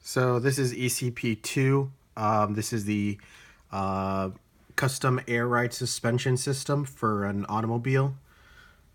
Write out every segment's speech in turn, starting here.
So this is ECP2. This is the uh, custom air ride suspension system for an automobile.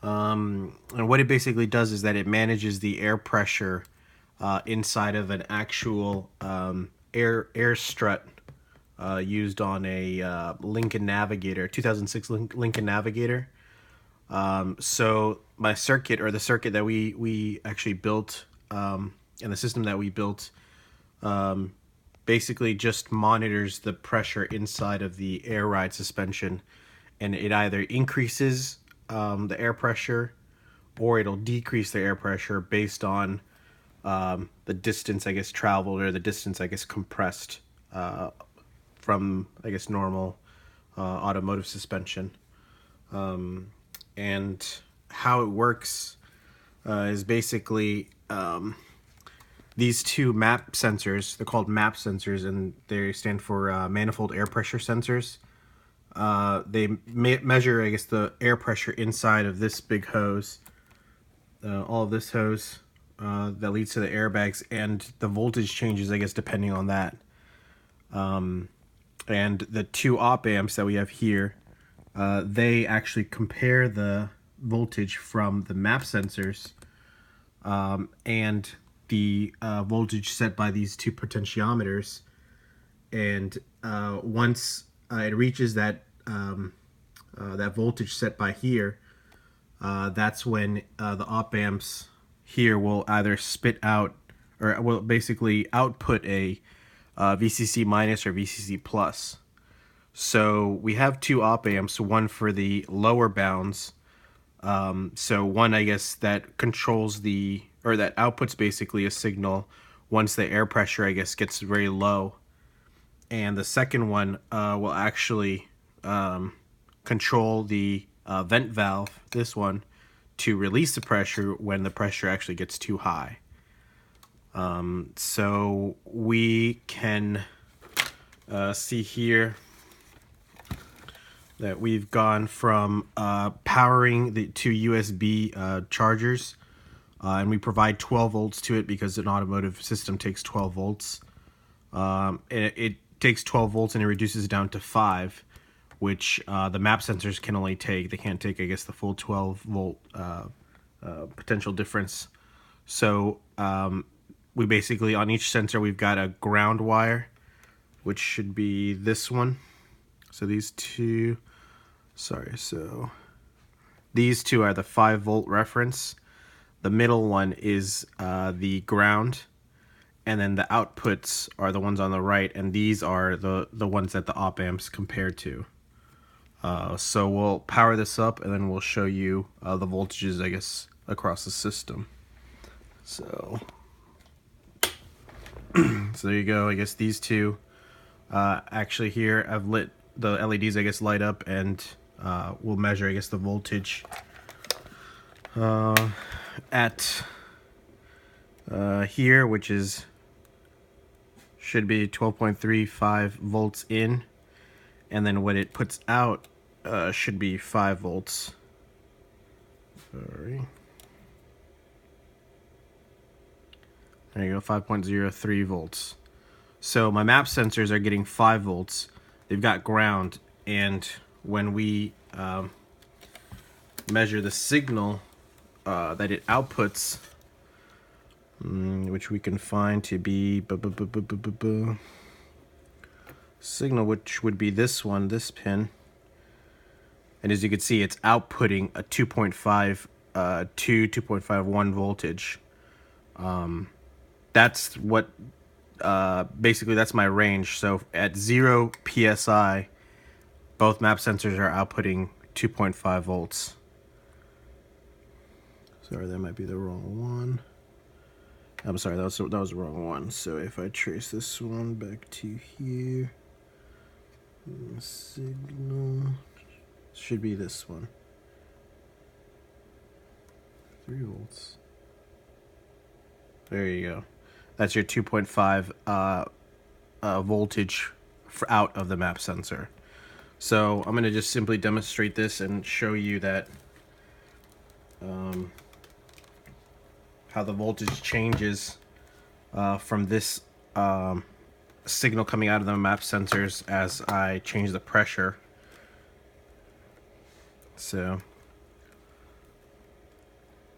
And what it basically does is that it manages the air pressure inside of an actual air strut used on a Lincoln Navigator, 2006 Lincoln Navigator. So my circuit, or the circuit that we actually built, and the system that we built, basically just monitors the pressure inside of the air ride suspension, and it either increases the air pressure or it'll decrease the air pressure based on the distance, I guess, traveled, or the distance, I guess, compressed from, I guess, normal automotive suspension. And how it works is basically these two MAP sensors. They're called MAP sensors, and they stand for manifold air pressure sensors. They measure, I guess, the air pressure inside of this big hose, all of this hose that leads to the airbags, and the voltage changes, I guess, depending on that. And the two op amps that we have here, they actually compare the voltage from the MAP sensors and the voltage set by these two potentiometers. And once it reaches that that voltage set by here, that's when the op amps here will either spit out, or will basically output a VCC minus or VCC plus. So we have two op amps, one for the lower bounds. So one, I guess, that controls the, or that outputs basically a signal once the air pressure, I guess, gets very low. And the second one will actually control the vent valve, this one, to release the pressure when the pressure actually gets too high. So we can see here that we've gone from powering the two USB chargers, and we provide 12 volts to it because an automotive system takes 12 volts. It takes 12 volts and it reduces it down to 5, which the MAP sensors can only take. They can't take, I guess, the full 12 volt potential difference. So we basically, on each sensor, we've got a ground wire, which should be this one. So these two, so these two are the 5 volt reference. The middle one is the ground, and then the outputs are the ones on the right, and these are the ones that the op amps compare to. So we'll power this up, and then we'll show you the voltages, I guess, across the system. So so there you go. I guess these two actually here, I've lit the LEDs, I guess, light up, and we'll measure, I guess, the voltage at here, which is should be 12.35 volts in, and then what it puts out should be 5 volts. Sorry. There you go, 5.03 volts. So my MAP sensors are getting 5 volts. They've got ground, and when we measure the signal that it outputs, which we can find to be signal, which would be this one, this pin. And as you can see, it's outputting a 2.51 voltage. That's what basically, that's my range. So at 0 psi, both MAP sensors are outputting 2.5 volts. Sorry, that might be the wrong one. I'm sorry, that was the wrong one. So if I trace this one back to here, signal should be this one. 3 volts. There you go. That's your 2.5 voltage out of the MAP sensor. So I'm going to just simply demonstrate this and show you that how the voltage changes from this signal coming out of the map sensors as I change the pressure. So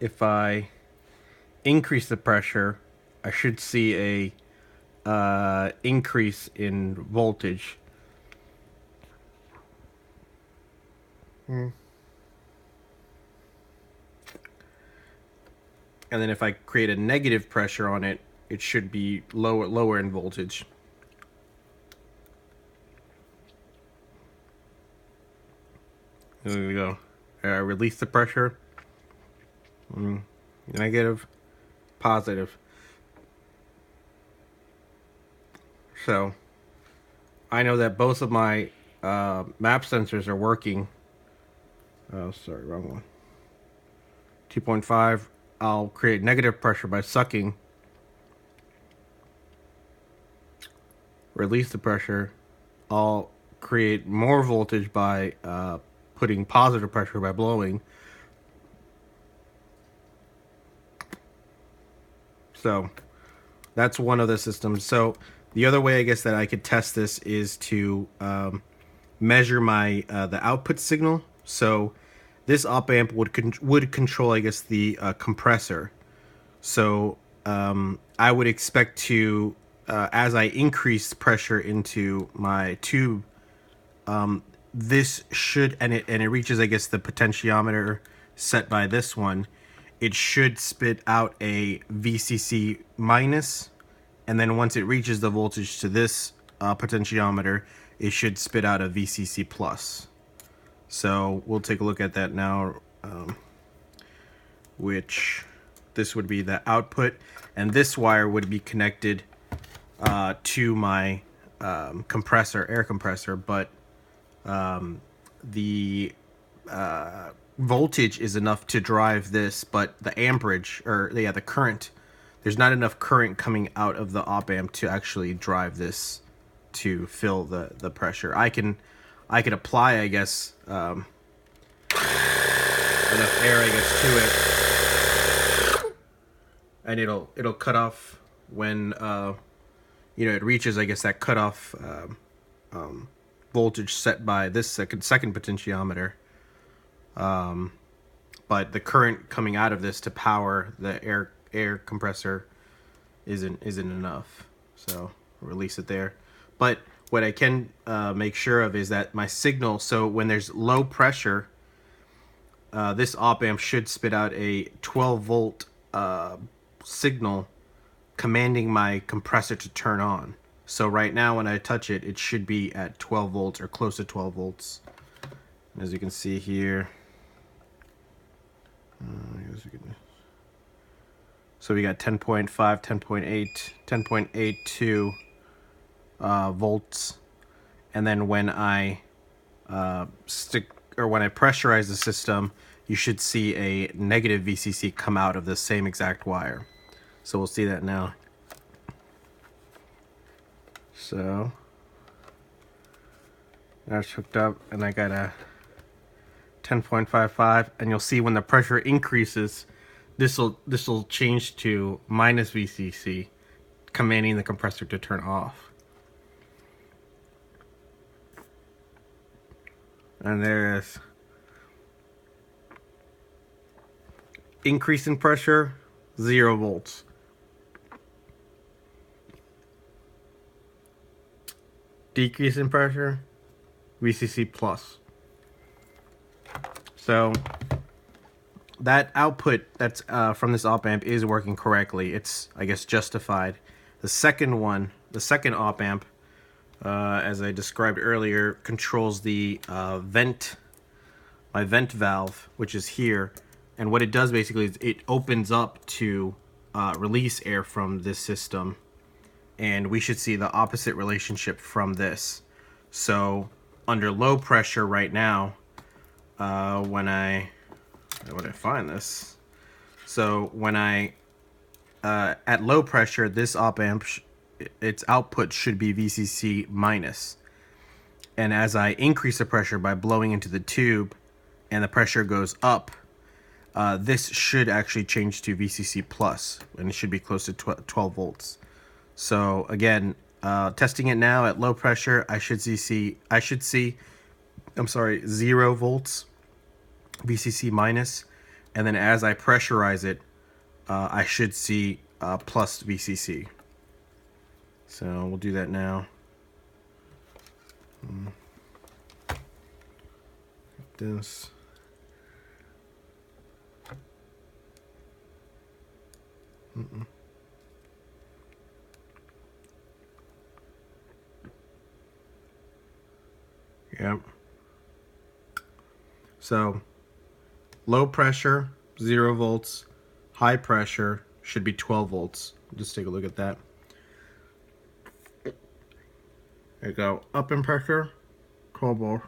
if I increase the pressure, I should see a increase in voltage. And then if I create a negative pressure on it, it should be lower in voltage. There we go. Release the pressure. Negative, positive. So I know that both of my map sensors are working. Oh, sorry, wrong one. 2.5. I'll create negative pressure by sucking. Release the pressure. I'll create more voltage by putting positive pressure by blowing. So that's one of the systems. So the other way I guess that I could test this is to measure my the output signal. So this op amp would control, I guess, the compressor. So I would expect to as I increase pressure into my tube, this should, and it reaches, I guess, the potentiometer set by this one, it should spit out a VCC minus, and then once it reaches the voltage to this potentiometer, it should spit out a VCC plus. So we'll take a look at that now, which this would be the output, and this wire would be connected to my compressor, air compressor, but the voltage is enough to drive this, but the amperage, or yeah, the current, there's not enough current coming out of the op amp to actually drive this to fill the pressure. I can apply, I guess, enough air, I guess, to it, and it'll cut off when you know, it reaches, I guess, that cutoff voltage set by this second potentiometer. But the current coming out of this to power the air compressor isn't enough. So release it there. But what I can make sure of is that my signal, so when there's low pressure, this op amp should spit out a 12 volt signal commanding my compressor to turn on. So right now when I touch it, it should be at 12 volts or close to 12 volts. As you can see here, so we got 10.5, 10.8, 10.82 volts, and then when I when I pressurize the system, you should see a negative VCC come out of the same exact wire. So we'll see that now. So that's hooked up, and I got a 10.55, and you'll see when the pressure increases, this will change to minus VCC, commanding the compressor to turn off. And there's increase in pressure, 0 volts. Decrease in pressure, VCC plus. So that output that's from this op amp is working correctly. It's, I guess, justified. The second one, the second op amp, as I described earlier, controls the my vent valve, which is here. And what it does basically is it opens up to release air from this system. And we should see the opposite relationship from this. So under low pressure right now, when I find this, so when I at low pressure, this op amp its output should be VCC minus, and as I increase the pressure by blowing into the tube and the pressure goes up, this should actually change to VCC plus, and it should be close to 12 volts. So again, testing it now at low pressure, I should see, I'm sorry, 0 volts VCC minus, and then as I pressurize it, I should see plus VCC. So we'll do that now. This. Yep. So low pressure, 0 volts. High pressure should be 12 volts. Just take a look at that. There you go. Up in pressure, 12 volts.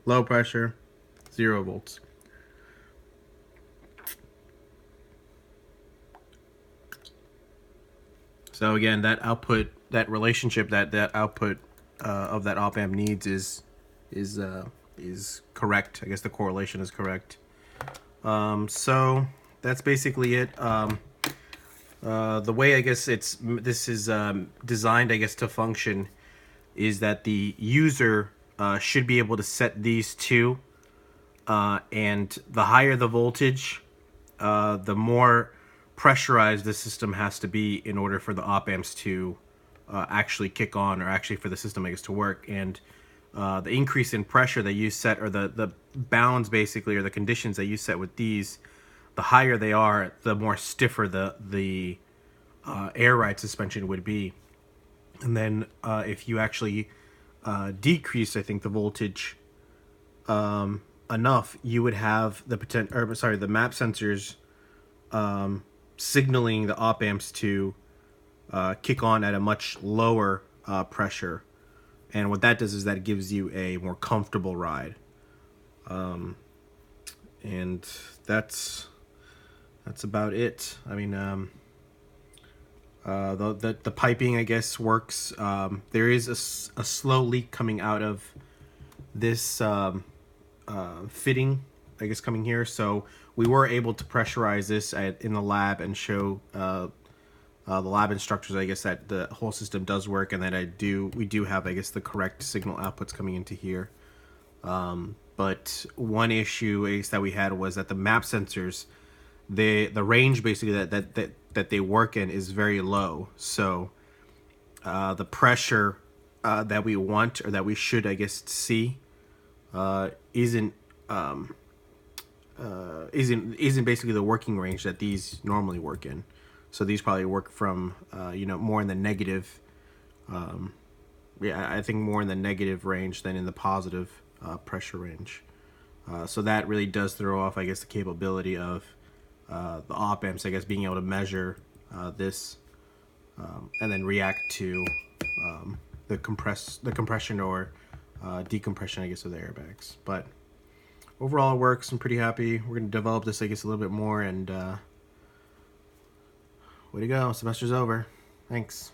Low pressure, 0 volts. So again, that output, that relationship that output of that op amp needs is correct. I guess the correlation is correct. So that's basically it. The way I guess this is designed, I guess, to function is that the user should be able to set these two, and the higher the voltage, the more pressurized the system has to be in order for the op amps to actually kick on, or actually for the system, I guess, to work. And the increase in pressure that you set, or the bounds basically, or the conditions that you set with these, the higher they are, the more stiffer the air ride suspension would be. And then if you actually decrease, I think, the voltage enough, you would have the the map sensors signaling the op amps to kick on at a much lower pressure. And what that does is that it gives you a more comfortable ride. And that's about it. I mean, the piping, I guess, works. There is a slow leak coming out of this fitting, I guess, coming here. So we were able to pressurize this in the lab and show the lab instructors, I guess, that the whole system does work, and that we do have, I guess, the correct signal outputs coming into here. But one issue, I guess, that we had was that the map sensors, the range basically that they work in is very low. So the pressure that we want, or that we should, I guess, see, isn't basically the working range that these normally work in. So these probably work from more in the negative. I think more in the negative range than in the positive pressure range. So that really does throw off, I guess, the capability of the op amps, I guess, being able to measure this and then react to the compression or decompression, I guess, of the airbags. But overall, it works. I'm pretty happy. We're going to develop this, I guess, a little bit more, and way to go. Semester's over. Thanks.